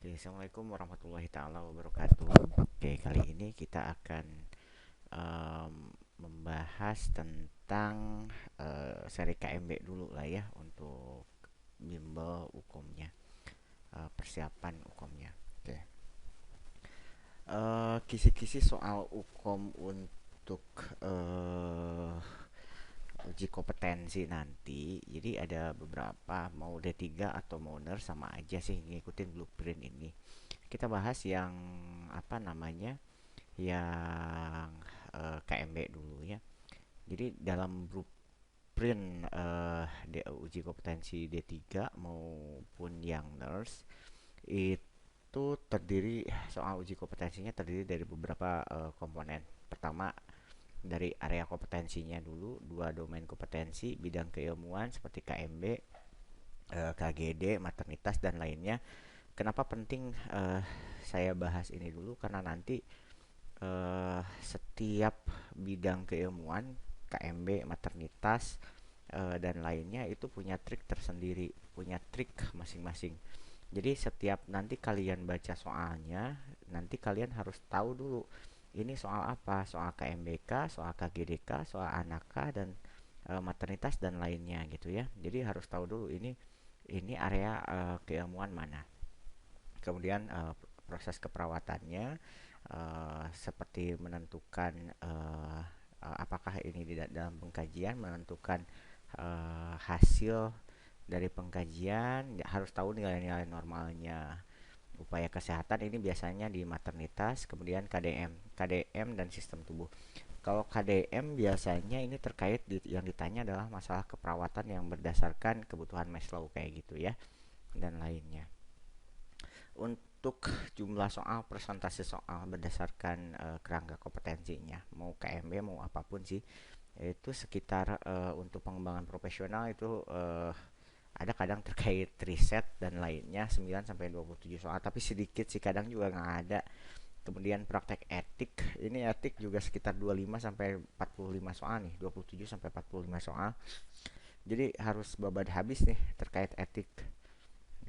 Oke, Assalamualaikum warahmatullahi taala wabarakatuh. Oke, kali ini kita akan em, membahas tentang seri KMB dulu lah ya untuk bimbel hukumnya, persiapan hukumnya. Oke, kisi-kisi soal hukum untuk uji kompetensi nanti. Jadi ada beberapa, mau D3 atau mau nurse sama aja sih ngikutin blueprint ini. Kita bahas yang apa namanya? Yang KMB dulu ya. Jadi dalam blueprint uji kompetensi D3 maupun yang nurse itu terdiri, soal uji kompetensinya terdiri dari beberapa komponen. Pertama, dari area kompetensinya dulu, dua domain kompetensi bidang keilmuan seperti KMB, KGD, maternitas dan lainnya. Kenapa penting saya bahas ini dulu? Karena nanti setiap bidang keilmuan, KMB, maternitas, dan lainnya itu punya trik tersendiri, punya trik masing-masing. Jadi setiap nanti kalian baca soalnya, nanti kalian harus tahu dulu ini soal apa, soal KMBK, soal KGDK, soal anaka dan maternitas dan lainnya gitu ya. Jadi harus tahu dulu ini area keilmuan mana. Kemudian proses keperawatannya, seperti menentukan apakah ini dalam pengkajian, menentukan hasil dari pengkajian, ya harus tahu nilai-nilai normalnya. Upaya kesehatan ini biasanya di maternitas, kemudian KDM dan sistem tubuh. Kalau KDM biasanya ini terkait yang ditanya adalah masalah keperawatan yang berdasarkan kebutuhan Maslow kayak gitu ya, dan lainnya. Untuk jumlah soal, persentase soal berdasarkan kerangka kompetensinya, mau KMB mau apapun sih, itu sekitar untuk pengembangan profesional itu ada kadang terkait riset dan lainnya 9 sampai 27 soal, tapi sedikit sih, kadang juga nggak ada. Kemudian praktek etik, ini etik juga sekitar 25 sampai 45 soal nih, 27 sampai 45 soal. Jadi harus babad habis nih terkait etik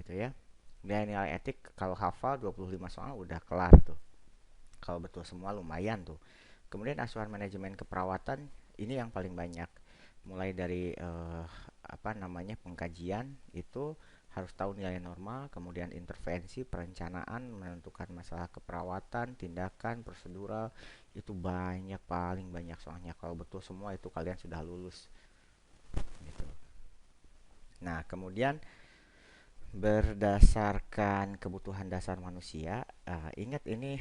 gitu ya. Nilai-nilai etik kalau hafal 25 soal udah kelar tuh. Kalau betul semua lumayan tuh. Kemudian asuhan manajemen keperawatan ini yang paling banyak. Mulai dari apa namanya, pengkajian itu harus tahu nilai normal, kemudian intervensi, perencanaan, menentukan masalah keperawatan, tindakan, prosedural, itu banyak, paling banyak soalnya. Kalau betul semua itu kalian sudah lulus gitu. Nah, kemudian berdasarkan kebutuhan dasar manusia, ingat ini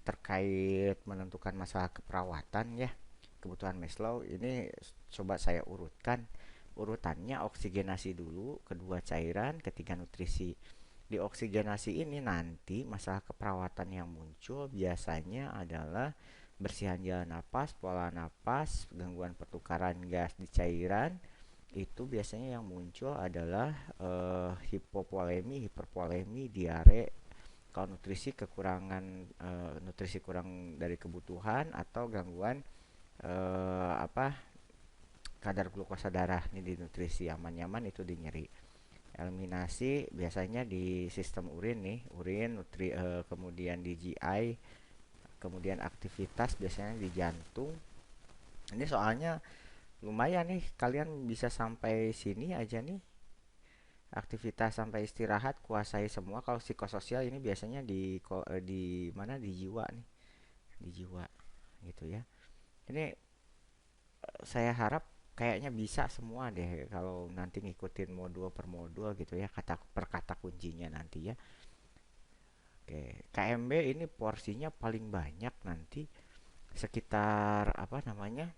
terkait menentukan masalah keperawatan ya, kebutuhan Maslow ini coba saya urutkan. Urutannya oksigenasi dulu, kedua cairan, ketiga nutrisi. Di oksigenasi ini nanti masalah keperawatan yang muncul biasanya adalah bersihan jalan napas, pola napas, gangguan pertukaran gas di cairan. Itu biasanya yang muncul adalah hipopolemi, hiperpolemi, diare. Kalau nutrisi, kekurangan nutrisi kurang dari kebutuhan, atau gangguan apa, kadar glukosa darah nih di nutrisi. Aman-nyaman itu di nyeri. Eliminasi biasanya di sistem urin nih, urin, kemudian di GI, kemudian aktivitas biasanya di jantung. Ini soalnya lumayan nih, kalian bisa sampai sini aja nih, aktivitas sampai istirahat kuasai semua. Kalau psikososial ini biasanya di mana, di jiwa nih, di jiwa gitu ya. Ini saya harap kayaknya bisa semua deh kalau nanti ngikutin modul per modul gitu ya, kata per kata kuncinya nanti ya. Oke, KMB ini porsinya paling banyak nanti, sekitar apa namanya,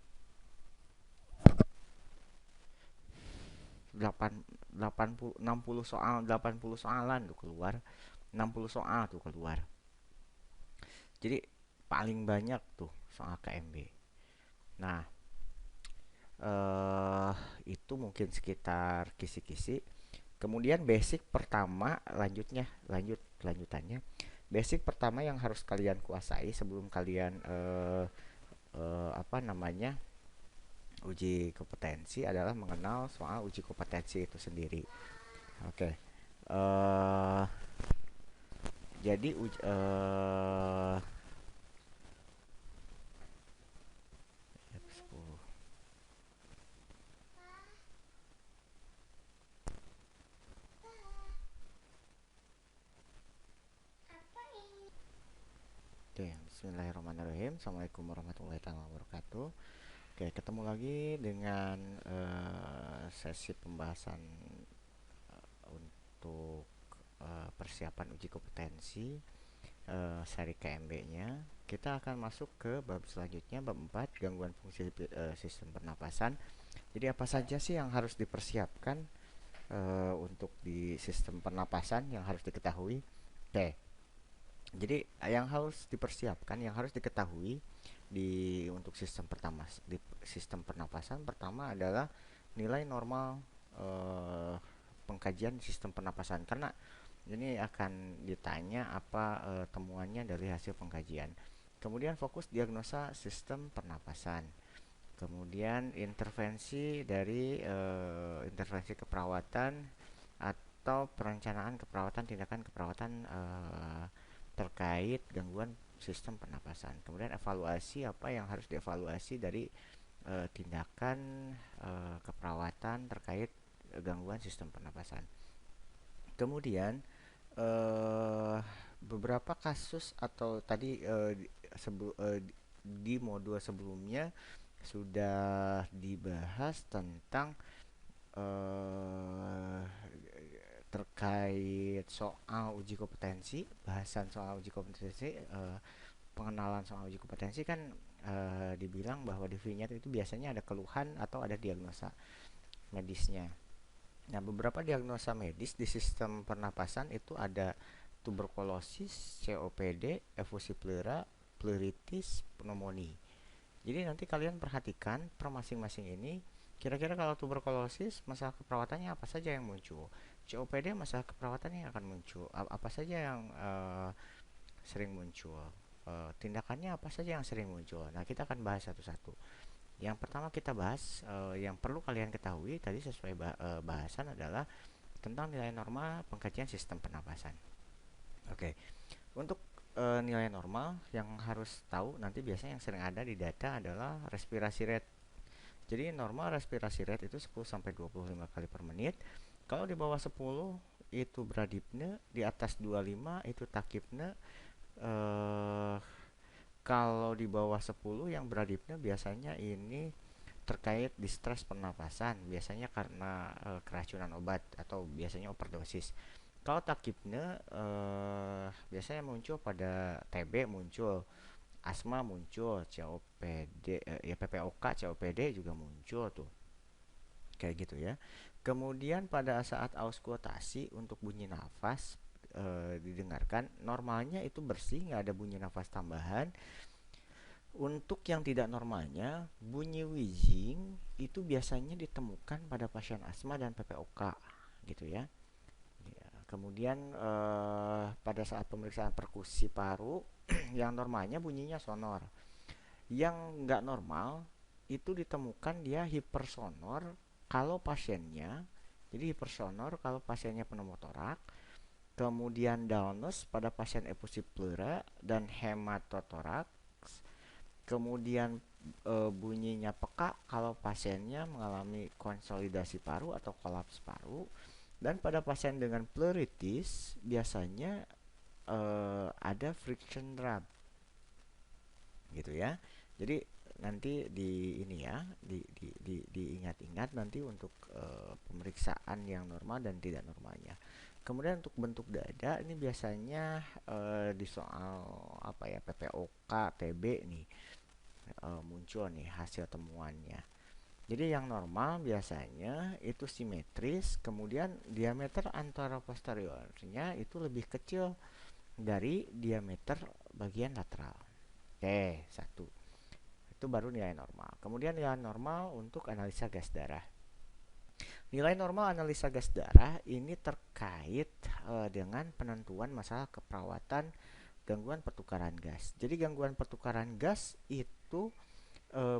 8 80 60 soal, 80 soalan tuh keluar. 60 soal tuh keluar. Jadi paling banyak tuh soal KMB. Nah, eh itu mungkin sekitar kisi-kisi. Kemudian basic pertama, lanjutannya. Basic pertama yang harus kalian kuasai sebelum kalian apa namanya, uji kompetensi adalah mengenal soal uji kompetensi itu sendiri. Oke. Jadi F10. Oke, bismillahirrahmanirrahim. Assalamualaikum warahmatullahi wabarakatuh. Oke, ketemu lagi dengan sesi pembahasan untuk persiapan uji kompetensi seri KMB-nya. Kita akan masuk ke bab selanjutnya, bab 4, gangguan fungsi sistem pernapasan. Jadi apa saja sih yang harus dipersiapkan untuk di sistem pernapasan yang harus diketahui? Oke, jadi yang harus dipersiapkan, yang harus diketahui untuk sistem pertama, di sistem pernapasan pertama adalah nilai normal pengkajian sistem pernapasan, karena ini akan ditanya apa temuannya dari hasil pengkajian. Kemudian fokus diagnosa sistem pernapasan. Kemudian intervensi keperawatan atau perencanaan keperawatan, tindakan keperawatan terkait gangguan sistem pernapasan. Kemudian evaluasi, apa yang harus dievaluasi dari tindakan keperawatan terkait gangguan sistem pernapasan. Kemudian beberapa kasus, atau tadi di modul sebelumnya sudah dibahas tentang terkait soal uji kompetensi, bahasan soal uji kompetensi, pengenalan soal uji kompetensi kan dibilang bahwa di vignette itu biasanya ada keluhan atau ada diagnosa medisnya. Nah, beberapa diagnosa medis di sistem pernapasan itu ada tuberkulosis, COPD, efusi pleura, pleuritis, pneumonia. Jadi nanti kalian perhatikan per masing-masing ini, kira-kira kalau tuberkulosis masalah keperawatannya apa saja yang muncul, COPD masalah keperawatannya yang akan muncul, apa saja yang sering muncul, tindakannya apa saja yang sering muncul. Nah, kita akan bahas satu-satu. Yang pertama kita bahas, yang perlu kalian ketahui tadi sesuai bahasan adalah tentang nilai normal pengkajian sistem pernapasan. Oke, untuk nilai normal yang harus tahu nanti biasanya yang sering ada di data adalah respirasi rate. Jadi normal respirasi rate itu 10 sampai 25 kali per menit. Kalau di bawah 10 itu bradipne, di atas 25 itu takipne. Kalau di bawah 10 yang bradipne biasanya ini terkait distres pernapasan, biasanya karena keracunan obat atau biasanya overdosis. Kalau takipne biasanya muncul pada TB muncul, asma muncul, COPD, ya PPOK, COPD juga muncul tuh. Kayak gitu ya. Kemudian pada saat auskultasi untuk bunyi nafas didengarkan, normalnya itu bersih, nggak ada bunyi nafas tambahan. Untuk yang tidak normalnya, bunyi wheezing itu biasanya ditemukan pada pasien asma dan PPOK gitu ya. Kemudian pada saat pemeriksaan perkusi paru yang normalnya bunyinya sonor. Yang nggak normal itu ditemukan dia hipersonor kalau pasiennya, jadi hipersonor kalau pasiennya pneumotorak, kemudian dullness pada pasien efusi pleura dan hematotoraks, kemudian bunyinya peka kalau pasiennya mengalami konsolidasi paru atau kolaps paru, dan pada pasien dengan pleuritis biasanya ada friction rub gitu ya. Jadi nanti di ini ya, diingat-ingat nanti untuk pemeriksaan yang normal dan tidak normalnya. Kemudian untuk bentuk dada ini biasanya di soal apa ya, PPOK, TB nih muncul nih hasil temuannya. Jadi yang normal biasanya itu simetris, kemudian diameter anteroposteriornya itu lebih kecil dari diameter bagian lateral. Oke, satu. Itu baru nilai normal. Kemudian nilai normal untuk analisa gas darah. Nilai normal analisa gas darah ini terkait dengan penentuan masalah keperawatan gangguan pertukaran gas. Jadi gangguan pertukaran gas itu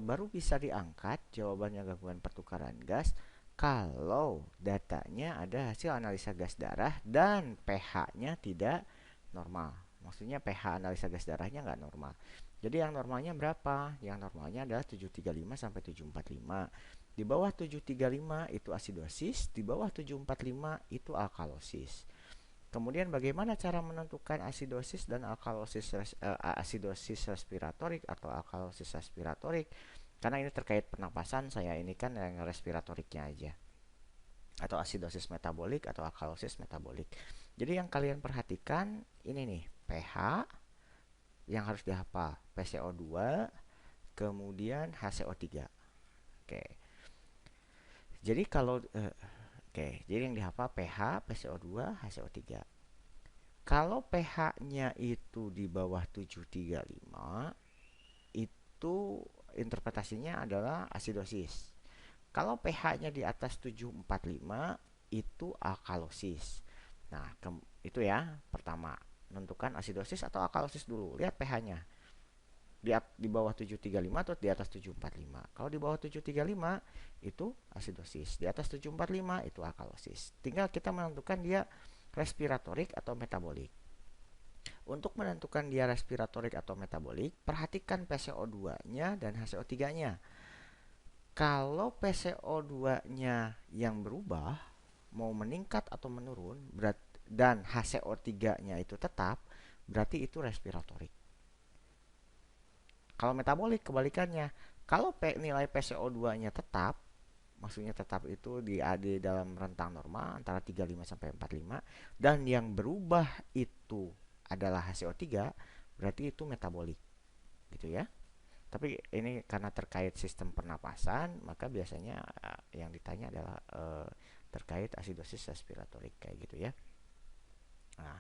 baru bisa diangkat jawabannya gangguan pertukaran gas kalau datanya ada hasil analisa gas darah dan pH-nya tidak normal. Maksudnya pH analisa gas darahnya nggak normal. Jadi yang normalnya berapa? Yang normalnya adalah 735 sampai 745. Di bawah 735 itu asidosis, di bawah 745 itu alkalosis. Kemudian bagaimana cara menentukan asidosis dan alkalosis asidosis respiratorik atau alkalosis respiratorik? Karena ini terkait pernapasan, saya ini kan yang respiratoriknya aja. Atau asidosis metabolik atau alkalosis metabolik. Jadi yang kalian perhatikan ini nih, pH yang harus dihafal, PCO2, kemudian HCO3. Oke. Jadi kalau jadi yang dihafal pH, PCO2, HCO3. Kalau pH-nya itu di bawah 735, itu interpretasinya adalah asidosis. Kalau pH-nya di atas 745, itu alkalosis. Nah, itu ya, pertama, menentukan asidosis atau alkalosis dulu. Lihat pH-nya. Di bawah 735 atau di atas 745. Kalau di bawah 735 itu asidosis, di atas 745 itu alkalosis. Tinggal kita menentukan dia respiratorik atau metabolik. Untuk menentukan dia respiratorik atau metabolik, perhatikan PCO2-nya dan HCO3-nya. Kalau PCO2-nya yang berubah, mau meningkat atau menurun, dan HCO3-nya itu tetap, berarti itu respiratorik. Kalau metabolik kebalikannya, kalau nilai PCO2-nya tetap, maksudnya tetap itu di dalam rentang normal antara 35 sampai 45, dan yang berubah itu adalah HCO3, berarti itu metabolik. Gitu ya. Tapi ini karena terkait sistem pernapasan, maka biasanya yang ditanya adalah terkait asidosis respiratorik kayak gitu ya. Nah,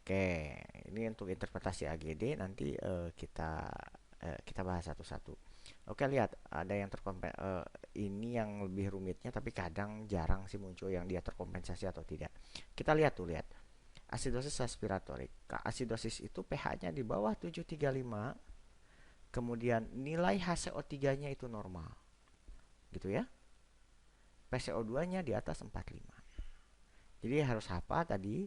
oke, ini untuk interpretasi AGD nanti kita bahas satu-satu. Oke, lihat ada yang ini yang lebih rumitnya, tapi kadang jarang sih muncul yang dia terkompensasi atau tidak. Kita lihat tuh, lihat asidosis respiratorik. Asidosis itu pH-nya di bawah 735, kemudian nilai HCO3-nya itu normal, gitu ya. PCO2-nya di atas 45. Jadi harus hafal tadi,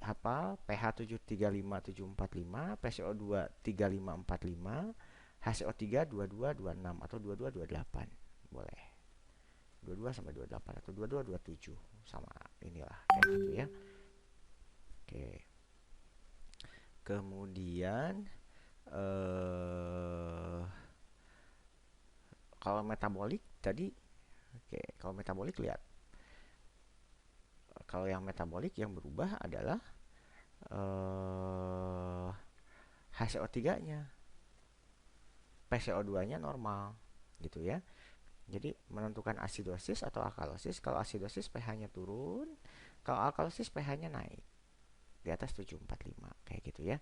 hafal pH 735 745, PCO2 3545, HCO3 2226 atau 2228. Boleh. 22 sampai 28 atau 2227 sama inilah kayak gitu ya. Oke. Kemudian kalau metabolik tadi, kalau metabolik lihat. Kalau yang metabolik yang berubah adalah HCO3-nya. PCO2-nya normal, gitu ya. Jadi menentukan asidosis atau alkalosis, kalau asidosis pH-nya turun, kalau alkalosis pH-nya naik di atas 745 kayak gitu ya.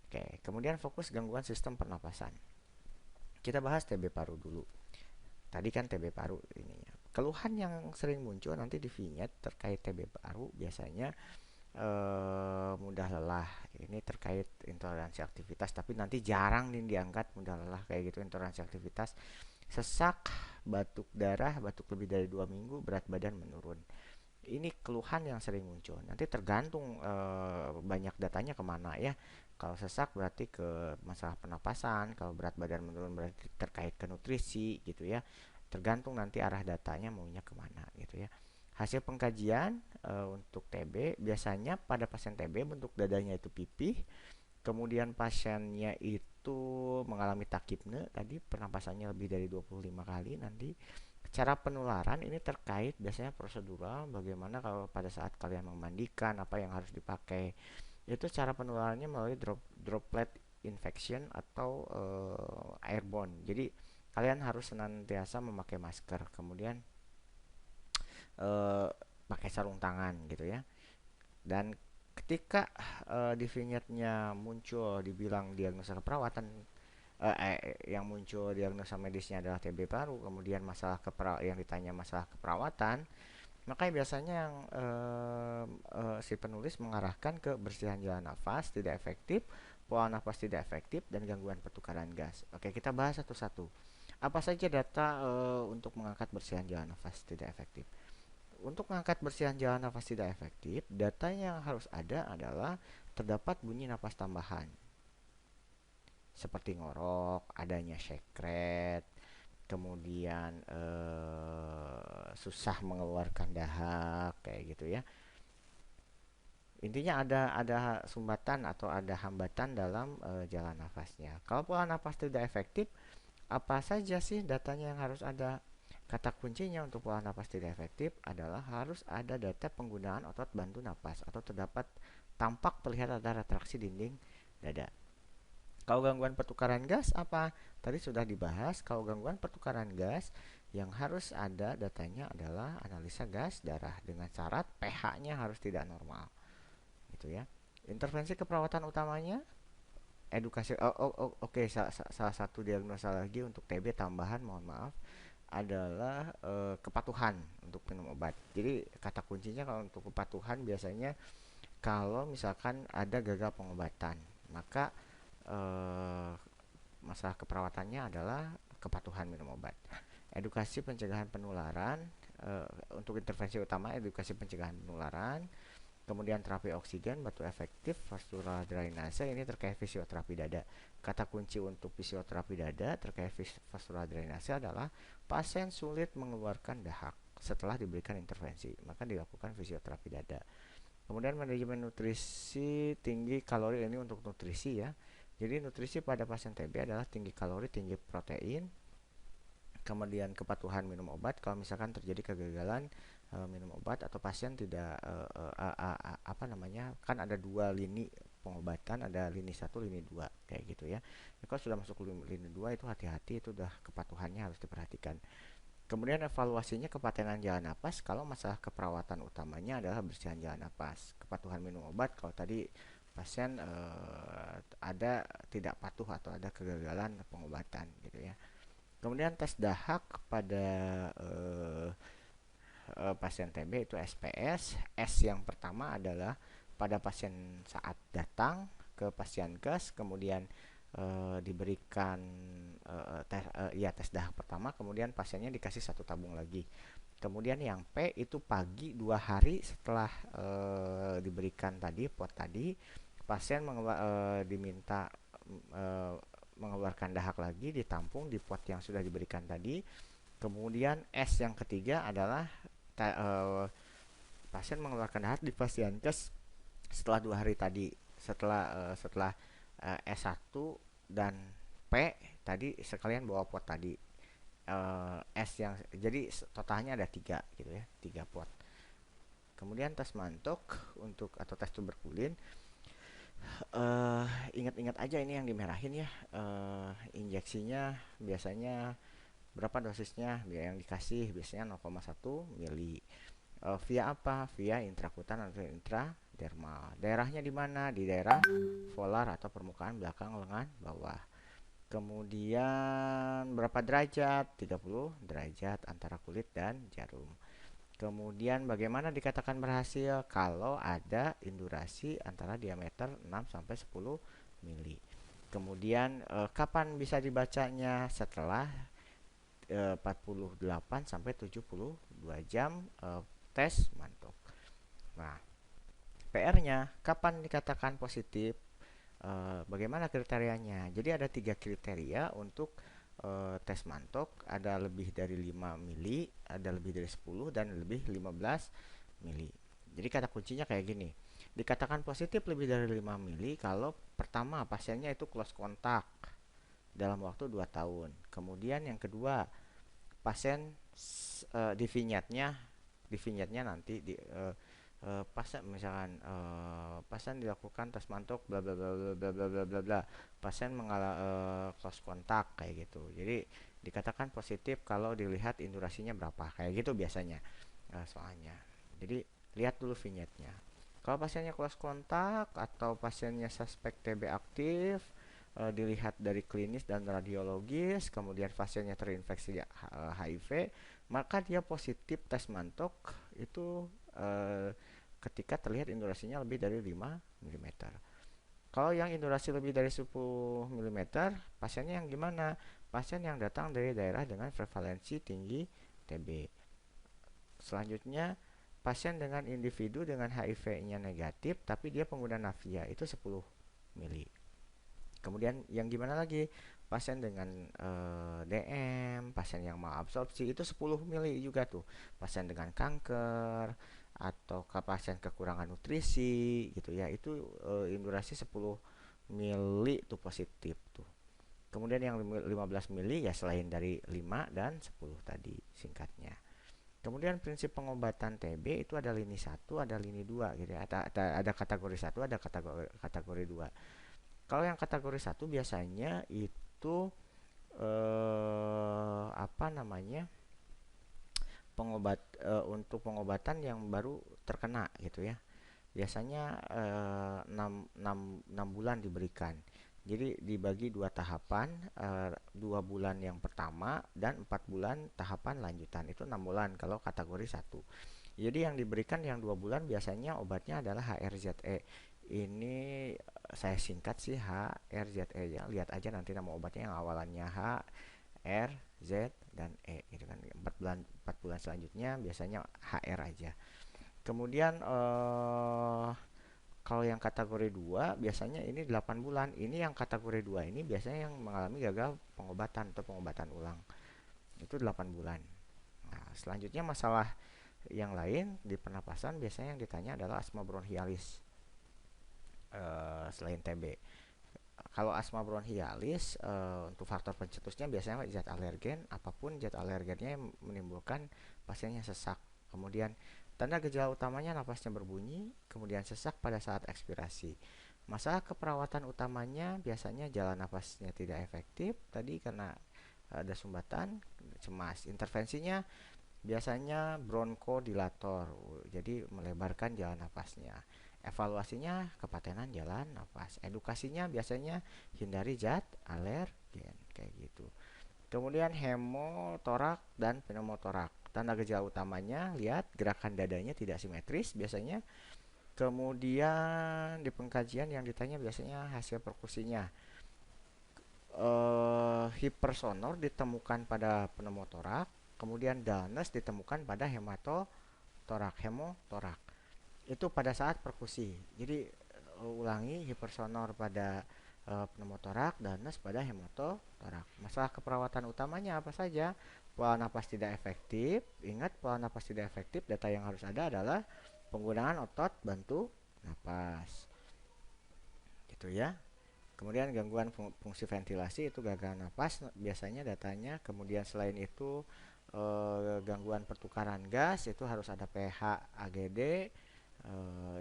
Oke, kemudian fokus gangguan sistem pernapasan. Kita bahas TB paru dulu. Tadi kan TB paru ininya. Keluhan yang sering muncul nanti di vignette terkait TB paru biasanya mudah lelah. Ini terkait intoleransi aktivitas, tapi nanti jarang nih diangkat mudah lelah kayak gitu, intoleransi aktivitas. Sesak, batuk darah, batuk lebih dari 2 minggu, berat badan menurun. Ini keluhan yang sering muncul. Nanti tergantung banyak datanya kemana ya. Kalau sesak berarti ke masalah pernapasan, kalau berat badan menurun berarti terkait ke nutrisi gitu ya. Tergantung nanti arah datanya maunya kemana gitu ya. Hasil pengkajian untuk TB biasanya pada pasien TB bentuk dadanya itu pipih, kemudian pasiennya itu mengalami takipne, tadi pernapasannya lebih dari 25 kali nanti. Cara penularan ini terkait biasanya prosedural, bagaimana kalau pada saat kalian memandikan, apa yang harus dipakai. Itu cara penularannya melalui droplet infection atau airborne. Jadi kalian harus senantiasa memakai masker, kemudian pakai sarung tangan gitu ya. Dan ketika di vignette-nya muncul dibilang diagnosa keperawatan, yang muncul diagnosa medisnya adalah TB paru, kemudian masalah yang ditanya masalah keperawatan, maka biasanya yang si penulis mengarahkan ke bersihan jalan nafas tidak efektif, pola nafas tidak efektif, dan gangguan pertukaran gas. Oke, kita bahas satu-satu. Apa saja data untuk mengangkat bersihan jalan nafas tidak efektif? untuk mengangkat bersihan jalan nafas tidak efektif, data yang harus ada adalah terdapat bunyi napas tambahan, seperti ngorok, adanya sekret, kemudian susah mengeluarkan dahak kayak gitu ya. Intinya ada sumbatan atau ada hambatan dalam jalan nafasnya. Kalau pola nafas tidak efektif, apa saja sih datanya yang harus ada? Kata kuncinya untuk pola nafas tidak efektif adalah harus ada data penggunaan otot bantu napas atau terdapat tampak terlihat ada retraksi dinding dada. Kalau gangguan pertukaran gas apa? Tadi sudah dibahas, kalau gangguan pertukaran gas yang harus ada datanya adalah analisa gas darah dengan syarat pH-nya harus tidak normal. Gitu ya. Intervensi keperawatan utamanya edukasi. Oke, salah satu diagnosa lagi untuk TB tambahan, mohon maaf, adalah kepatuhan untuk minum obat. Jadi kata kuncinya kalau untuk kepatuhan biasanya kalau misalkan ada gagal pengobatan, maka eh, masalah keperawatannya adalah kepatuhan minum obat. Edukasi pencegahan penularan, untuk intervensi utama edukasi pencegahan penularan, kemudian terapi oksigen, batu efektif, vascular drainase, ini terkait fisioterapi dada. Kata kunci untuk fisioterapi dada terkait vascular drainase adalah pasien sulit mengeluarkan dahak setelah diberikan intervensi, maka dilakukan fisioterapi dada. Kemudian manajemen nutrisi tinggi kalori, ini untuk nutrisi ya. Jadi nutrisi pada pasien TB adalah tinggi kalori, tinggi protein, kemudian kepatuhan minum obat. Kalau misalkan terjadi kegagalan minum obat atau pasien tidak apa namanya, kan ada dua lini pengobatan, ada lini 1, lini 2 kayak gitu ya. Kalau sudah masuk lini 2 itu hati-hati, itu udah kepatuhannya harus diperhatikan. Kemudian evaluasinya kepatenan jalan napas. Kalau masalah keperawatan utamanya adalah bersihan jalan napas, kepatuhan minum obat. Kalau tadi pasien ada tidak patuh atau ada kegagalan pengobatan gitu ya. Kemudian tes dahak pada pasien TB itu SPS. S yang pertama adalah pada pasien saat datang ke pasienkes, kemudian diberikan tes dahak pertama, kemudian pasiennya dikasih 1 tabung lagi. Kemudian yang P itu pagi 2 hari setelah diberikan tadi pot tadi, pasien diminta mengeluarkan dahak lagi, ditampung di pot yang sudah diberikan tadi. Kemudian S yang ketiga adalah pasien mengeluarkan dahak di pasienkes setelah 2 hari tadi, setelah S1 dan P tadi sekalian bawa pot tadi. S yang jadi totalnya ada 3 gitu ya, 3 pot. Kemudian tes mantok untuk atau tes tuberkulin, ingat-ingat aja ini yang dimerahin ya. Injeksinya biasanya berapa dosisnya, yang dikasih biasanya 0,1 mili. Via apa? Via intrakutan atau intradermal. Daerahnya di mana? Di daerah volar atau permukaan belakang lengan bawah. Kemudian berapa derajat? 30 derajat antara kulit dan jarum. Kemudian bagaimana dikatakan berhasil? Kalau ada indurasi antara diameter 6 sampai 10 mili. Kemudian kapan bisa dibacanya? Setelah 48 sampai 72 jam tes mantok. Nah, PR-nya kapan dikatakan positif? Bagaimana kriterianya? Jadi ada 3 kriteria untuk tes mantok. Ada lebih dari 5 mili, ada lebih dari 10, dan lebih 15 mili. Jadi kata kuncinya kayak gini. Dikatakan positif lebih dari 5 mili kalau pertama pasiennya itu close kontak dalam waktu 2 tahun. Kemudian yang kedua, pasien di vignette-nya nanti pasien misalkan pasien dilakukan tes mantok bla bla bla bla bla bla bla bla, pasien mengalami close kontak kayak gitu. Jadi dikatakan positif kalau dilihat indurasinya berapa kayak gitu biasanya soalnya. Jadi lihat dulu vignette-nya. Kalau pasiennya close kontak atau pasiennya suspek TB aktif, dilihat dari klinis dan radiologis, kemudian pasiennya terinfeksi HIV, maka dia positif tes mantok itu ketika terlihat indurasinya lebih dari 5 mm. Kalau yang indurasi lebih dari 10 mm, pasiennya yang gimana? Pasien yang datang dari daerah dengan prevalensi tinggi TB. Selanjutnya pasien dengan individu dengan HIV-nya negatif tapi dia pengguna Navia itu 10 mili. Kemudian yang gimana lagi? Pasien dengan DM, pasien yang malabsorpsi itu 10 mili juga tuh. Pasien dengan kanker atau pasien kekurangan nutrisi gitu ya. Itu indurasi 10 mili tuh positif tuh. Kemudian yang 15 mili ya selain dari 5 dan 10 tadi singkatnya. Kemudian prinsip pengobatan TB itu ada lini 1, ada lini 2 gitu ya. Ada kategori 1, ada kategori 2. Kalau yang kategori 1 biasanya itu apa namanya? Untuk pengobatan yang baru terkena gitu ya. Biasanya 6 bulan diberikan. Jadi dibagi dua tahapan, 2 bulan yang pertama dan 4 bulan tahapan lanjutan. Itu 6 bulan kalau kategori 1. Jadi yang diberikan yang 2 bulan biasanya obatnya adalah HRZE. Ini saya singkat sih HRZE ya. Lihat aja nanti nama obatnya yang awalannya H, R, Z dan E gitu kan. 4 bulan selanjutnya biasanya HR aja. Kemudian kalau yang kategori 2 biasanya ini 8 bulan. Ini yang kategori 2 ini biasanya yang mengalami gagal pengobatan atau pengobatan ulang. Itu 8 bulan. Nah, selanjutnya masalah yang lain di pernapasan biasanya yang ditanya adalah asma bronchialis selain TB. Kalau asma bronchialis untuk faktor pencetusnya biasanya zat alergen, apapun zat alergennya yang menimbulkan pasiennya sesak. Kemudian tanda gejala utamanya napasnya berbunyi, kemudian sesak pada saat ekspirasi. Masalah keperawatan utamanya biasanya jalan napasnya tidak efektif tadi karena ada sumbatan, cemas. Intervensinya biasanya bronkodilator, jadi melebarkan jalan napasnya. Evaluasinya kepatenan jalan napas. Edukasinya biasanya hindari zat alergen kayak gitu. Kemudian hemotorak dan pneumotorak. Tanda gejala utamanya lihat gerakan dadanya tidak simetris biasanya. Kemudian di pengkajian yang ditanya biasanya hasil perkusinya. Hipersonor ditemukan pada pneumotorak, kemudian dullness ditemukan pada hemotorak. Itu pada saat perkusi. Jadi ulangi hipersonor pada pneumotorak, dullness pada hemotorak. Masalah keperawatan utamanya apa saja? Pola napas tidak efektif. Ingat pola napas tidak efektif, data yang harus ada adalah penggunaan otot bantu napas. Gitu ya. Kemudian gangguan fungsi ventilasi itu gagal napas biasanya datanya. Kemudian selain itu gangguan pertukaran gas itu harus ada pH AGD,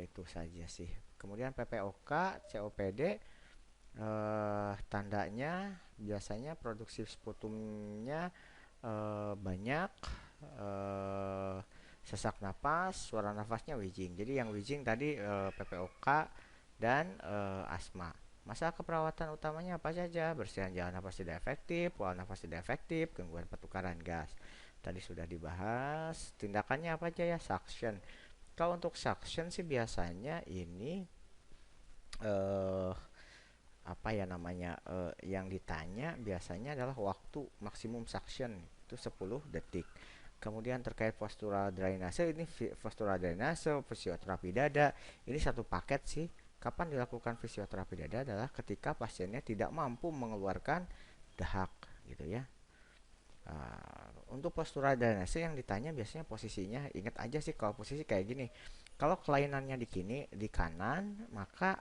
itu saja sih. Kemudian PPOK, COPD tandanya biasanya produksi sputumnya banyak, sesak napas, suara nafasnya wheezing. Jadi yang wheezing tadi PPOK dan asma. Masalah keperawatan utamanya apa saja? Bersihan jalan nafas tidak efektif, pola nafas tidak efektif, gangguan pertukaran gas. Tadi sudah dibahas. Tindakannya apa aja ya? Suction. Kalau untuk suction sih biasanya ini eh apa ya namanya yang ditanya biasanya adalah waktu maksimum suction itu 10 detik. Kemudian terkait postural drainase ini postural drainase, fisioterapi dada, ini satu paket sih. Kapan dilakukan fisioterapi dada adalah ketika pasiennya tidak mampu mengeluarkan dahak gitu ya. Untuk postural drainase yang ditanya biasanya posisinya, ingat aja sih kalau posisi kayak gini. Kalau kelainannya di kanan, maka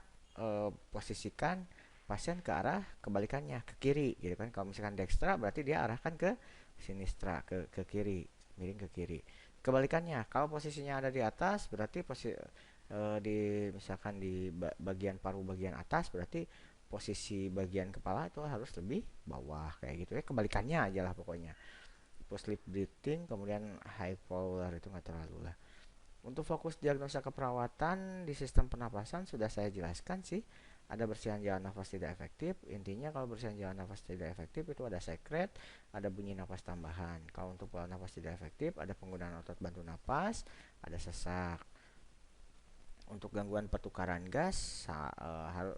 posisikan pasien ke arah kebalikannya ke kiri gitu kan. Kalau misalkan dextra berarti dia arahkan ke sinistra, ke kiri, miring ke kiri. Kebalikannya, kalau posisinya ada di atas berarti di misalkan di bagian paru bagian atas berarti posisi bagian kepala itu harus lebih bawah kayak gitu ya. Kebalikannya aja lah pokoknya. Sleep breathing, kemudian high power itu nggak terlalu lah. Untuk fokus diagnosa keperawatan di sistem pernapasan sudah saya jelaskan sih. Ada bersihan jalan nafas tidak efektif. Intinya kalau bersihan jalan nafas tidak efektif itu ada sekret, ada bunyi nafas tambahan. Kalau untuk pola nafas tidak efektif ada penggunaan otot bantu napas, ada sesak. Untuk gangguan pertukaran gas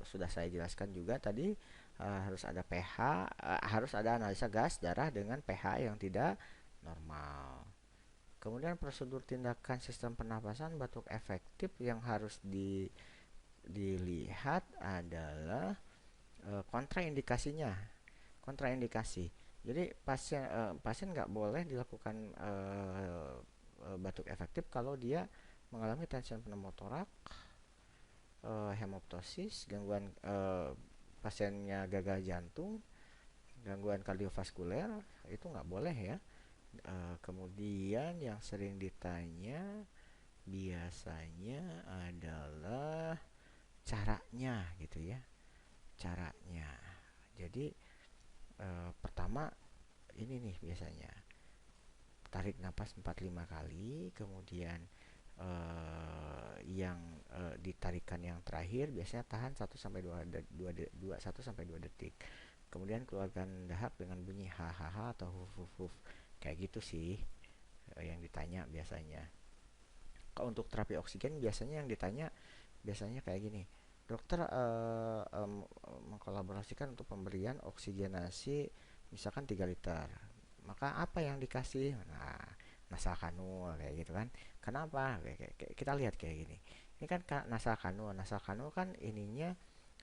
sudah saya jelaskan juga tadi, harus ada pH, harus ada analisa gas darah dengan pH yang tidak normal. Kemudian prosedur tindakan sistem pernapasan batuk efektif yang harus dilihat adalah kontraindikasinya. Kontraindikasi. Jadi pasien nggak boleh dilakukan batuk efektif kalau dia mengalami tension pneumotorak, hemoptosis, gangguan pasiennya gagal jantung, gangguan kardiovaskuler, itu nggak boleh ya. Kemudian yang sering ditanya biasanya adalah caranya gitu ya, caranya. Jadi pertama ini nih biasanya tarik napas 45 kali, kemudian yang ditarikan yang terakhir biasanya tahan 1 sampai 2 kemudian keluarkan dahak dengan bunyi hahaha atau huf huf huf, kayak gitu sih yang ditanya biasanya. Kalau untuk terapi oksigen biasanya yang ditanya biasanya kayak gini, dokter mengkolaborasikan untuk pemberian oksigenasi misalkan 3 liter, maka apa yang dikasih? Nah, nasakanul kayak gitu kan. Kenapa? Kita lihat kayak gini. Ini kan nasakanul. Nasakanul kan ininya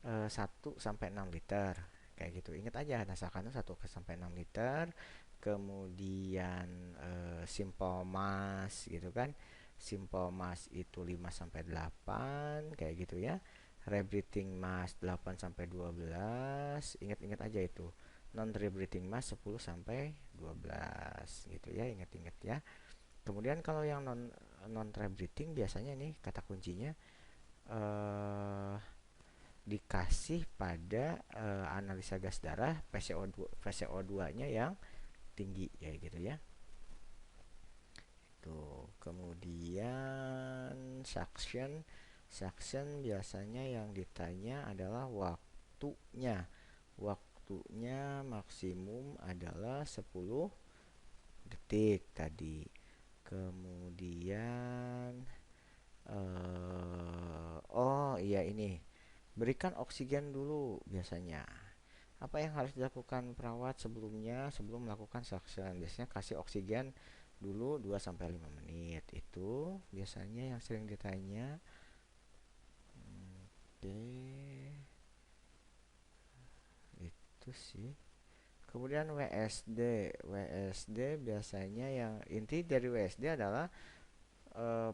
1 sampai 6 liter. Kayak gitu. Ingat aja nasakanul 1 sampai 6 liter. Kemudian simple mass gitu kan. Simple mass itu 5 sampai 8 kayak gitu ya. Rebreathing mass 8 sampai 12. Ingat-ingat aja itu. Non rebreathing mass 10 sampai 12 gitu ya, ingat-ingat ya. Kemudian kalau yang non rebreathing biasanya nih kata kuncinya eh, dikasih pada analisa gas darah VCO2-nya yang tinggi ya gitu ya. Tuh, kemudian suction biasanya yang ditanya adalah waktunya. Waktunya maksimum adalah 10 detik tadi. Kemudian oh iya ini, berikan oksigen dulu biasanya. Apa yang harus dilakukan perawat sebelumnya sebelum melakukan suction? Biasanya kasih oksigen dulu 2 sampai 5 menit. Itu biasanya yang sering ditanya. Oke, itu sih. Kemudian WSD. WSD biasanya yang inti dari WSD adalah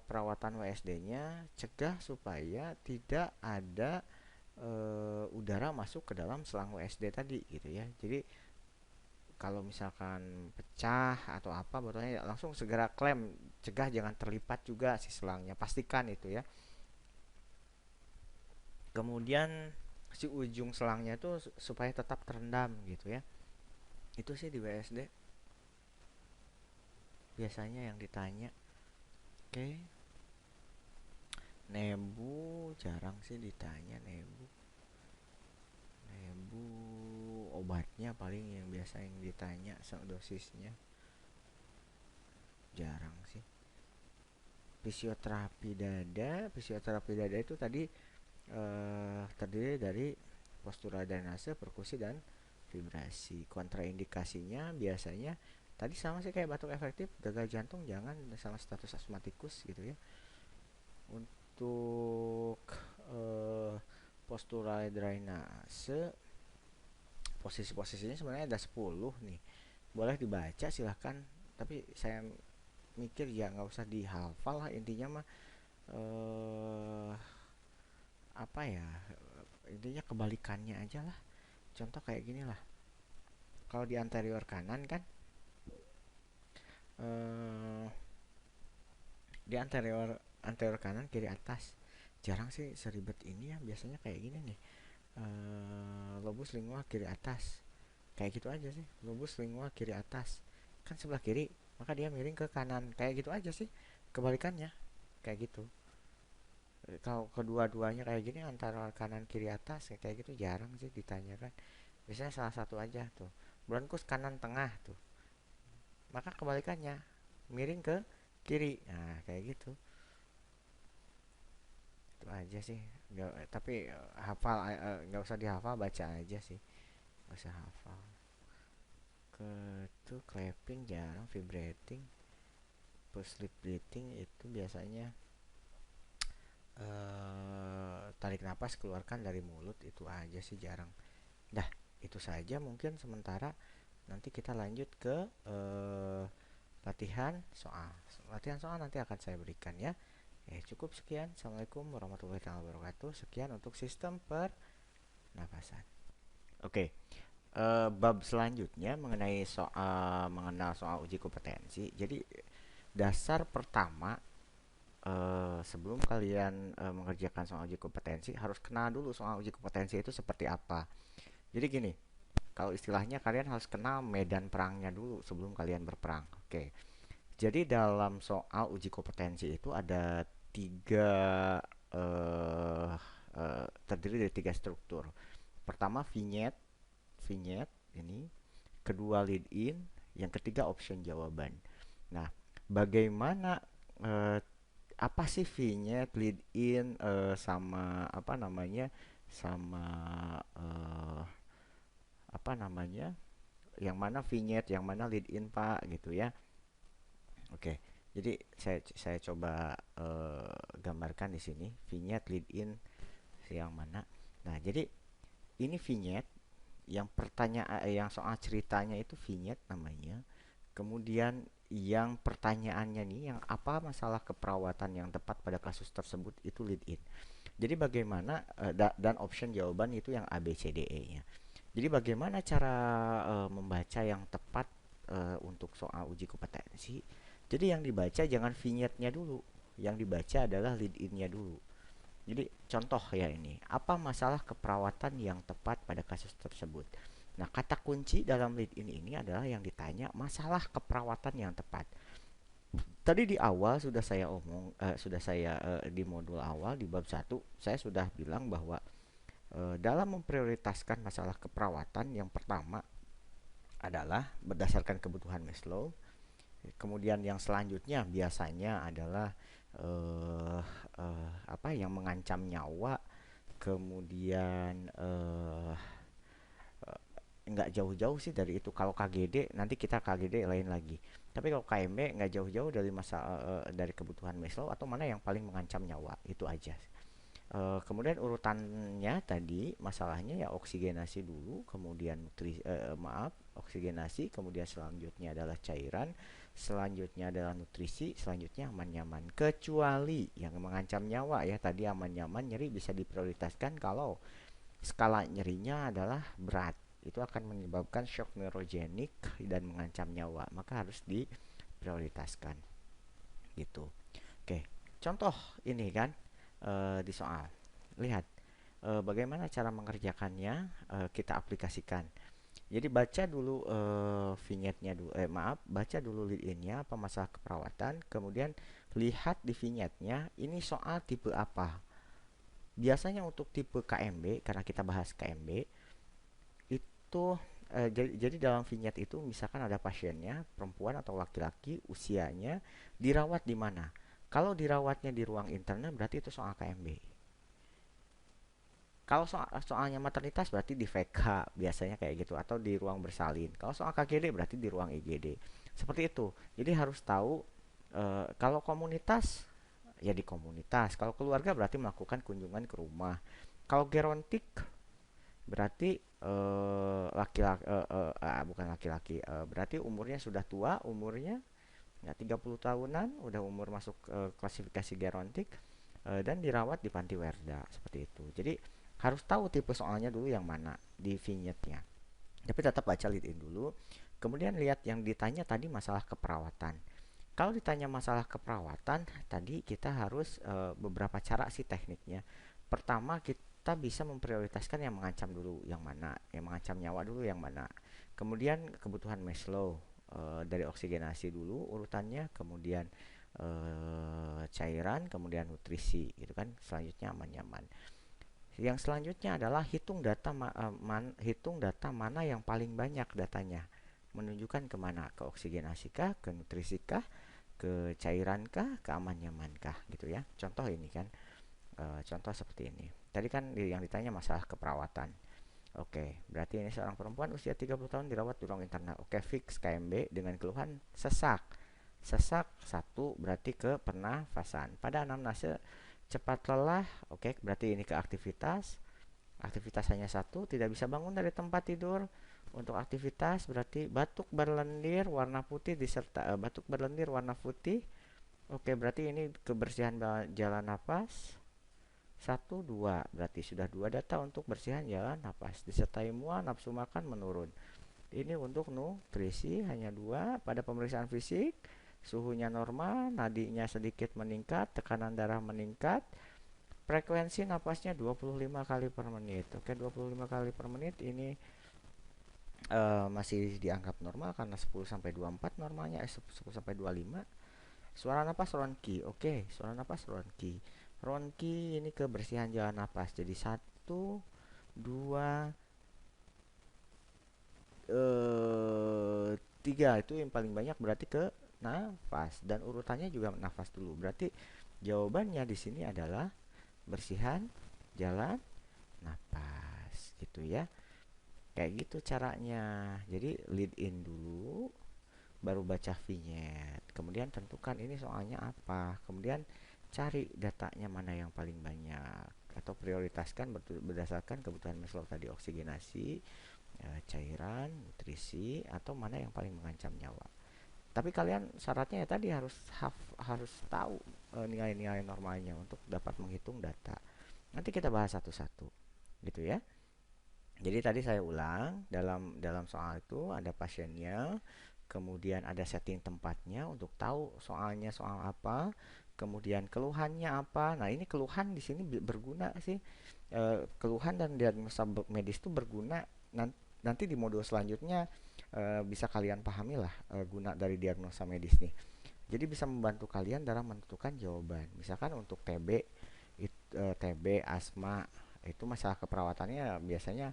perawatan WSD-nya cegah supaya tidak ada udara masuk ke dalam selang WSD tadi gitu ya. Jadi kalau misalkan pecah atau apa botolnya langsung segera klem, cegah jangan terlipat juga si selangnya, pastikan itu ya. Kemudian si ujung selangnya itu supaya tetap terendam gitu ya. Itu sih di WSD biasanya yang ditanya. Oke. Nebu jarang sih ditanya nebu. Nebu obatnya paling yang biasa yang ditanya dosisnya. Jarang sih. Fisioterapi dada itu tadi terdiri dari postura drainase, perkusi dan vibrasi. Kontraindikasinya biasanya tadi sama sih kayak batuk efektif, gagal jantung jangan, sama status asmatikus gitu ya. Untuk postura drainase posisi-posisinya sebenarnya ada 10 nih. Boleh dibaca silahkan, tapi saya mikir ya nggak usah dihafal lah, intinya mah eh apa ya, intinya kebalikannya aja lah. Contoh kayak gini lah, kalau di anterior kanan kan eh di anterior kanan kiri atas, jarang sih seribet ini ya, biasanya kayak gini nih, lobus lingua kiri atas, kayak gitu aja sih. Lobus lingua kiri atas kan sebelah kiri, maka dia miring ke kanan, kayak gitu aja sih. Kebalikannya kayak gitu. Kalau kedua-duanya kayak gini antara kanan kiri atas kayak gitu jarang sih ditanyakan. Biasanya salah satu aja tuh. Bronkus kanan tengah tuh. Maka kebalikannya miring ke kiri. Nah, kayak gitu. Itu aja sih. Nggak, tapi hafal nggak usah dihafal, baca aja sih. Nggak usah hafal. Ke tuh clapping jarang, vibrating. Post sleep breathing itu biasanya tarik napas keluarkan dari mulut, itu aja sih, jarang. Dah, itu saja mungkin sementara. Nanti kita lanjut ke latihan soal. Latihan soal nanti akan saya berikan ya. Cukup sekian. Assalamualaikum warahmatullahi wabarakatuh. Sekian untuk sistem pernapasan. Oke, bab selanjutnya mengenai soal mengenal soal uji kompetensi. Jadi dasar pertama, sebelum kalian mengerjakan soal uji kompetensi harus kenal dulu soal uji kompetensi itu seperti apa. Jadi gini, kalau istilahnya kalian harus kenal medan perangnya dulu sebelum kalian berperang. Oke. Jadi dalam soal uji kompetensi itu ada tiga, eh, terdiri dari tiga struktur. Pertama vignette, vignette ini, kedua lead in, yang ketiga option jawaban. Nah, bagaimana, eh, apa sih vignette, lead in, sama apa namanya, sama apa namanya, yang mana vignette, yang mana lead in Pak, gitu ya. Oke, jadi saya coba gambarkan di sini vignette, lead in, yang mana. Nah, jadi ini vignette, yang pertanyaan, yang soal ceritanya itu vignette namanya. Kemudian yang pertanyaannya nih, yang apa masalah keperawatan yang tepat pada kasus tersebut, itu lead in. Jadi bagaimana, dan option jawaban itu yang A B C D E-nya. Jadi bagaimana cara membaca yang tepat untuk soal uji kompetensi? Jadi yang dibaca jangan vignette-nya dulu, yang dibaca adalah lead in-nya dulu. Jadi contoh ya ini, apa masalah keperawatan yang tepat pada kasus tersebut? Nah, kata kunci dalam lead in ini adalah yang ditanya masalah keperawatan yang tepat. Tadi di awal sudah saya sudah saya di modul awal di bab satu saya sudah bilang bahwa dalam memprioritaskan masalah keperawatan, yang pertama adalah berdasarkan kebutuhan Maslow. Kemudian yang selanjutnya biasanya adalah eh, apa yang mengancam nyawa. Kemudian nggak jauh-jauh sih dari itu. Kalau KGD nanti kita KGD lain lagi. Tapi kalau KMB nggak jauh-jauh dari dari kebutuhan Maslow, atau mana yang paling mengancam nyawa, itu aja. Kemudian urutannya tadi masalahnya ya oksigenasi dulu, kemudian oksigenasi, kemudian selanjutnya adalah cairan, selanjutnya adalah nutrisi, selanjutnya aman nyaman. Kecuali yang mengancam nyawa ya tadi aman nyaman, nyeri bisa diprioritaskan kalau skala nyerinya adalah berat. Itu akan menyebabkan shock neurogenik dan mengancam nyawa, maka harus diprioritaskan gitu. Oke, contoh ini kan, di soal. Lihat bagaimana cara mengerjakannya, kita aplikasikan. Jadi baca dulu vignette-nya dulu, maaf, baca dulu lead in-nya apa masalah keperawatan, kemudian lihat di vignette-nya ini soal tipe apa. Biasanya untuk tipe KMB, karena kita bahas KMB, itu jadi dalam vignette itu misalkan ada pasiennya, perempuan atau laki-laki, usianya, dirawat di mana. Kalau dirawatnya di ruang internal berarti itu soal KMB. Kalau soalnya maternitas berarti di VK biasanya kayak gitu, atau di ruang bersalin. Kalau soal KGD berarti di ruang IGD. Seperti itu. Jadi harus tahu, kalau komunitas ya di komunitas. Kalau keluarga berarti melakukan kunjungan ke rumah. Kalau gerontik berarti laki-laki, bukan laki-laki, berarti umurnya sudah tua, umurnya ya 30 tahunan, udah umur masuk klasifikasi gerontik, dan dirawat di panti werda seperti itu. Jadi harus tahu tipe soalnya dulu yang mana di vignette-nya. Tapi tetap baca lead in dulu. Kemudian lihat yang ditanya tadi masalah keperawatan. Kalau ditanya masalah keperawatan, tadi kita harus beberapa cara sih tekniknya. Pertama, kita bisa memprioritaskan yang mengancam dulu yang mana, yang mengancam nyawa dulu yang mana. Kemudian kebutuhan Maslow, dari oksigenasi dulu urutannya, kemudian cairan, kemudian nutrisi, gitu kan. Selanjutnya aman nyaman. Yang selanjutnya adalah hitung data mana yang paling banyak datanya. Menunjukkan kemana, ke oksigenasi kah, ke nutrisi kah, ke cairan kah, ke aman nyaman kah, gitu ya. Contoh ini kan, contoh seperti ini. Tadi kan yang ditanya masalah keperawatan. Oke, berarti ini seorang perempuan usia 30 tahun dirawat di ruang internal. Oke, fix KMB dengan keluhan sesak. Sesak, satu berarti ke pernafasan. Pada anamnase cepat lelah, oke, berarti ini ke aktivitas. Aktivitas hanya satu, tidak bisa bangun dari tempat tidur. Untuk aktivitas berarti batuk berlendir warna putih diserta batuk berlendir warna putih. Oke, berarti ini kebersihan jalan napas. Satu, dua, berarti sudah dua data untuk bersihan jalan napas. Disertai mual, nafsu makan menurun. Ini untuk nutrisi hanya dua. Pada pemeriksaan fisik, suhunya normal, nadinya sedikit meningkat, tekanan darah meningkat, frekuensi napasnya 25 kali per menit. Oke, 25 kali per menit ini masih dianggap normal karena 10 sampai 24 normalnya, 10 sampai 25. Suara napas ronki. Oke, suara napas ronki. Ronki ini kebersihan jalan napas. Jadi satu, dua, tiga itu yang paling banyak berarti ke nafas dan urutannya juga nafas dulu. Berarti jawabannya di sini adalah bersihan jalan napas gitu ya. Kayak gitu caranya. Jadi lead in dulu, baru baca vignette. Kemudian tentukan ini soalnya apa. Kemudian cari datanya mana yang paling banyak atau prioritaskan berdasarkan kebutuhan Maslow tadi, oksigenasi, cairan, nutrisi, atau mana yang paling mengancam nyawa. Tapi kalian syaratnya ya tadi harus tahu nilai-nilai normalnya untuk dapat menghitung data. Nanti kita bahas satu-satu, gitu ya. Jadi tadi saya ulang, dalam soal itu ada pasiennya, kemudian ada setting tempatnya untuk tahu soalnya soal apa, kemudian keluhannya apa. Nah, ini keluhan di sini berguna sih. Keluhan dan diagnosa medis itu berguna nanti di modul selanjutnya, bisa kalian pahami lah guna dari diagnosa medis nih. Jadi bisa membantu kalian dalam menentukan jawaban. Misalkan untuk TB, asma, itu masalah keperawatannya biasanya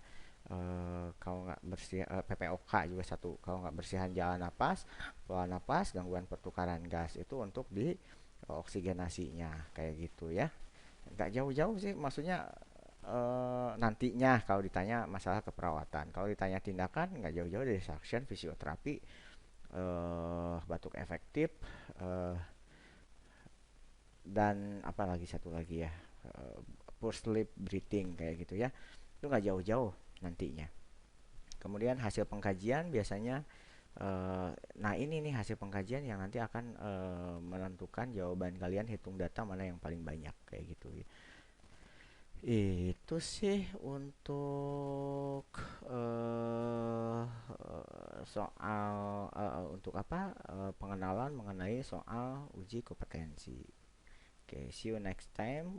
kalau nggak bersih, PPOK juga satu, kalau nggak bersihan jalan napas, pola napas, gangguan pertukaran gas itu untuk di oksigenasinya kayak gitu ya. Nggak jauh-jauh sih, maksudnya nantinya kalau ditanya masalah keperawatan, kalau ditanya tindakan nggak jauh-jauh dari suction, fisioterapi, batuk efektif, eh, dan apa lagi satu lagi ya, forced sleep breathing kayak gitu ya. Itu nggak jauh-jauh nantinya. Kemudian hasil pengkajian biasanya, nah ini nih hasil pengkajian yang nanti akan menentukan jawaban kalian, hitung data mana yang paling banyak kayak gitu ya. Itu sih untuk soal untuk apa, pengenalan mengenai soal uji kompetensi. Oke, see you next time.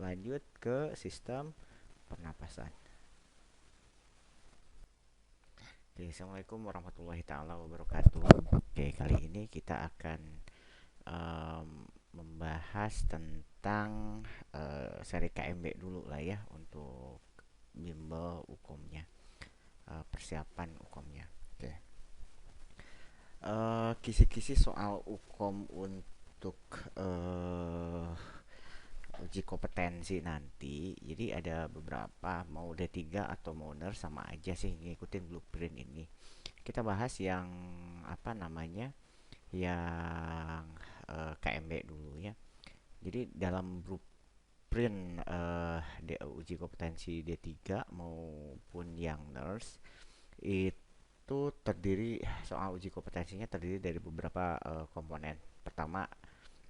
Lanjut ke sistem pernapasan. Oke, assalamualaikum warahmatullahi taala wabarakatuh. Oke, kali ini kita akan em, membahas tentang seri KMB dulu lah ya untuk bimbel hukumnya, persiapan hukumnya. Oke, kisi-kisi soal hukum untuk uji kompetensi nanti. Jadi ada beberapa, mau D3 atau mau nurse sama aja sih ngikutin blueprint ini. Kita bahas yang apa namanya? Yang KMB dulu ya. Jadi dalam blueprint uji kompetensi D3 maupun yang nurse itu terdiri, soal uji kompetensinya terdiri dari beberapa komponen. Pertama,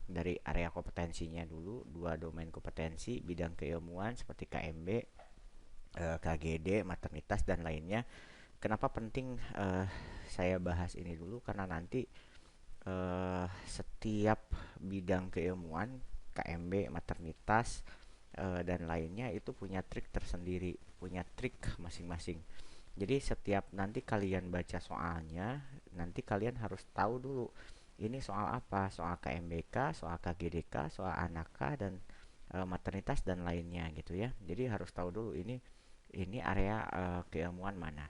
dari area kompetensinya dulu, dua domain kompetensi, bidang keilmuan seperti KMB, KGD, maternitas dan lainnya. Kenapa penting saya bahas ini dulu? Karena nanti setiap bidang keilmuan, KMB, maternitas dan lainnya itu punya trik tersendiri, punya trik masing-masing. Jadi setiap nanti kalian baca soalnya, nanti kalian harus tahu dulu ini soal apa, soal KMBK, soal KGDK, soal ANAKA dan maternitas dan lainnya gitu ya. Jadi harus tahu dulu ini area keilmuan mana.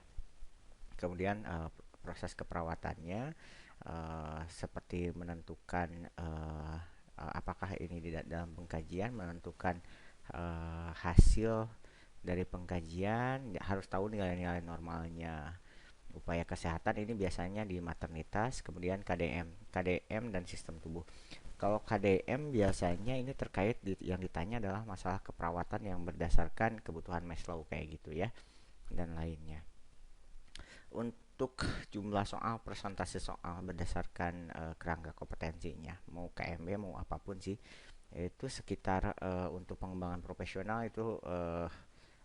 Kemudian proses keperawatannya, seperti menentukan apakah ini di dalam pengkajian, menentukan hasil dari pengkajian, ya harus tahu nilai-nilai normalnya upaya kesehatan ini biasanya di maternitas, kemudian KDM dan sistem tubuh. Kalau KDM biasanya ini terkait yang ditanya adalah masalah keperawatan yang berdasarkan kebutuhan Maslow kayak gitu ya, dan lainnya. Untuk jumlah soal, persentase soal berdasarkan kerangka kompetensinya, mau KMB mau apapun sih, itu sekitar untuk pengembangan profesional itu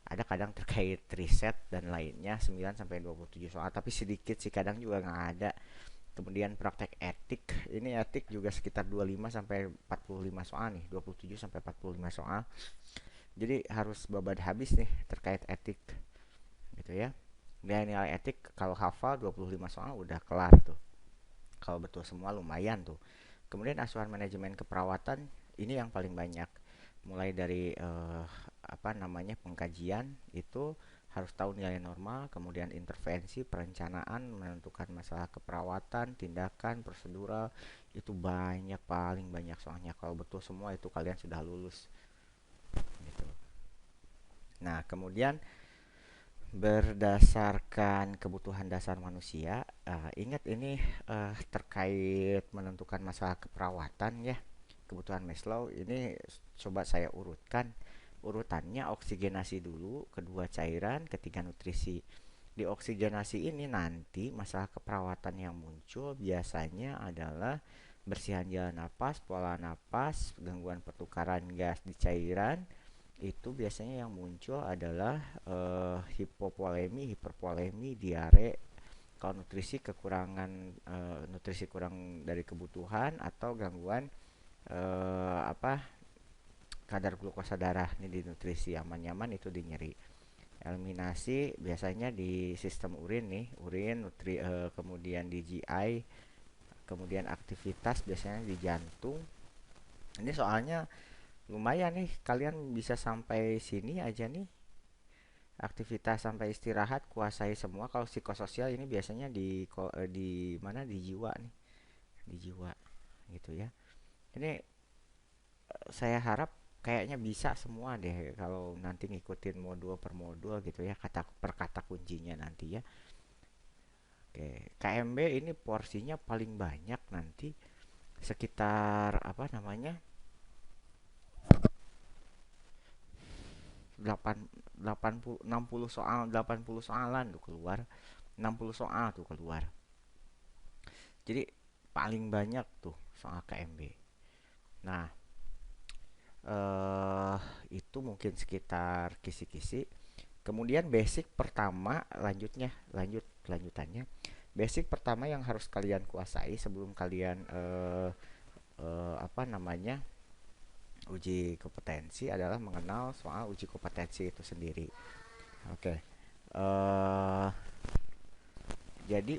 ada kadang terkait riset dan lainnya 9 sampai 27 soal, tapi sedikit sih, kadang juga nggak ada. Kemudian praktek etik, ini etik juga sekitar 25 sampai 45 soal nih, 27 sampai 45 soal. Jadi harus babat habis nih terkait etik gitu ya. Dan nilai etik kalau hafal 25 soal udah kelar tuh. Kalau betul semua lumayan tuh. Kemudian asuhan manajemen keperawatan ini yang paling banyak. Mulai dari pengkajian itu harus tahu nilai normal, kemudian intervensi, perencanaan, menentukan masalah keperawatan, tindakan, prosedural, itu banyak, paling banyak soalnya. Kalau betul semua itu kalian sudah lulus gitu. Nah, kemudian berdasarkan kebutuhan dasar manusia, ingat ini terkait menentukan masalah keperawatan ya. Kebutuhan Maslow ini coba saya urutkan. Urutannya oksigenasi dulu, kedua cairan, ketiga nutrisi. Di oksigenasi ini nanti masalah keperawatan yang muncul biasanya adalah bersihan jalan napas, pola napas, gangguan pertukaran gas di cairan. Itu biasanya yang muncul adalah hipopolemi, hiperpolemi, diare. Kalau nutrisi kekurangan, nutrisi kurang dari kebutuhan, atau gangguan eh, apa kadar glukosa darah nih di nutrisi. Aman nyaman itu di nyeri. Eliminasi biasanya di sistem urin nih, urin, kemudian di GI, kemudian aktivitas biasanya di jantung. Ini soalnya lumayan nih, kalian bisa sampai sini aja nih. Aktivitas sampai istirahat kuasai semua. Kalau psikososial ini biasanya di mana, di jiwa nih, di jiwa gitu ya. Ini saya harap kayaknya bisa semua deh kalau nanti ngikutin modul per modul gitu ya, kata per kata kuncinya nanti ya. Oke, KMB ini porsinya paling banyak nanti, sekitar apa namanya, 8 80 60 soal, 80 soalan tuh keluar. 60 soal tuh keluar. Jadi paling banyak tuh soal KMB. Nah, eh itu mungkin sekitar kisi-kisi. Kemudian basic pertama, lanjutannya. Basic pertama yang harus kalian kuasai sebelum kalian apa namanya, uji kompetensi adalah mengenal soal uji kompetensi itu sendiri. Oke. Eh jadi